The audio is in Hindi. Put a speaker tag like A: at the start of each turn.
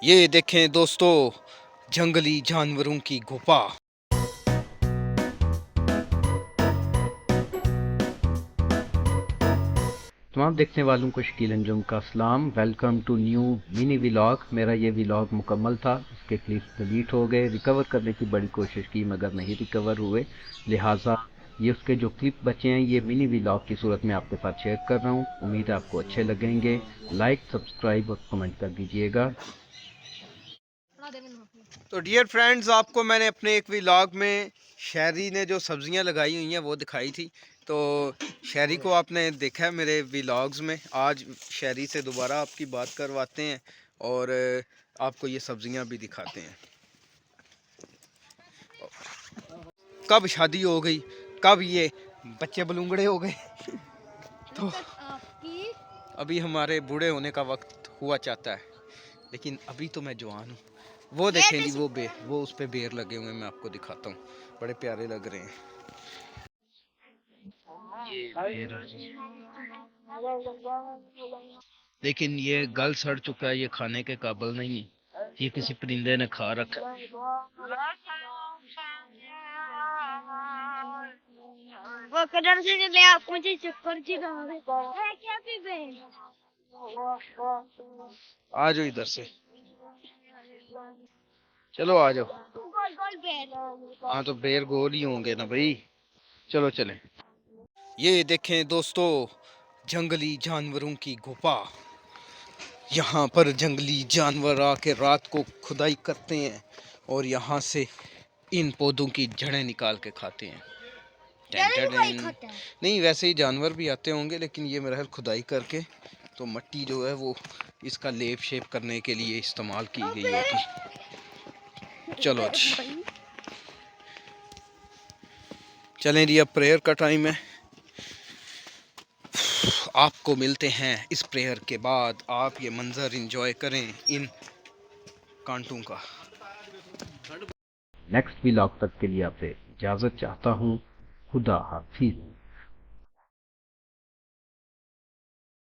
A: ये देखें दोस्तों, जंगली जानवरों की गुफा। तमाम देखने वालों को शकील अंजुम का सलाम। Welcome to new mini vlog. मेरा ये व्लॉग मुकम्मल था, इसके क्लिप्स डिलीट हो गए। रिकवर करने की बड़ी कोशिश की मगर नहीं रिकवर हुए, लिहाजा ये उसके जो क्लिप बचे हैं ये मिनी व्लॉग की सूरत में आपके साथ शेयर कर रहा हूँ। उम्मीद है आपको अच्छे लगेंगे। लाइक, सब्सक्राइब और कमेंट कर दीजिएगा। तो डियर फ्रेंड्स, आपको मैंने अपने एक व्लॉग में शहरी ने जो सब्जियां लगाई हुई हैं वो दिखाई थी। तो शहरी को आपने देखा है मेरे व्लॉग्स में। आज शहरी से दोबारा आपकी बात करवाते हैं और आपको ये सब्जियां भी दिखाते हैं। कब शादी हो गई, कब ये बच्चे बलूंगड़े हो गए। तो अभी हमारे बूढ़े होने का वक्त हुआ चाहता है, लेकिन अभी तो मैं जवान हूँ। वो देखें जी, वो उस पे बेर लगे हुए हैं, मैं आपको दिखाता हूँ, बड़े प्यारे लग रहे हैं। लेकिन ये गल सड़ चुका है, ये खाने के काबिल नहीं है, ये किसी परिंदे ने खा रखा। वो कदर से ले आप मुझे चक्कर क्या पीबे। आ जाओ इधर से, चलो आ जाओ। गोल गोल बेर। हाँ तो बेर गोल ही होंगे ना भाई, चलो चलें। ये देखें दोस्तों, जंगली जानवरों की गुफा। यहाँ पर जंगली जानवर आके रात को खुदाई करते हैं और यहाँ से इन पौधों की जड़ें निकाल के खाते हैं। नहीं, वैसे ही जानवर भी आते होंगे, लेकिन ये मेरा ख्याल खुदाई करके तो मट्टी जो है वो इसका लेप शेप करने के लिए इस्तेमाल की गई होगी। चलो जी, चलें जी, अब प्रेयर का टाइम है। आपको मिलते हैं इस प्रेयर के बाद। आप ये मंजर एंजॉय करें इन कांटों का। नेक्स्ट व्लॉग तक के लिए आपसे इजाज़त चाहता हूँ। खुदा हाफिज़।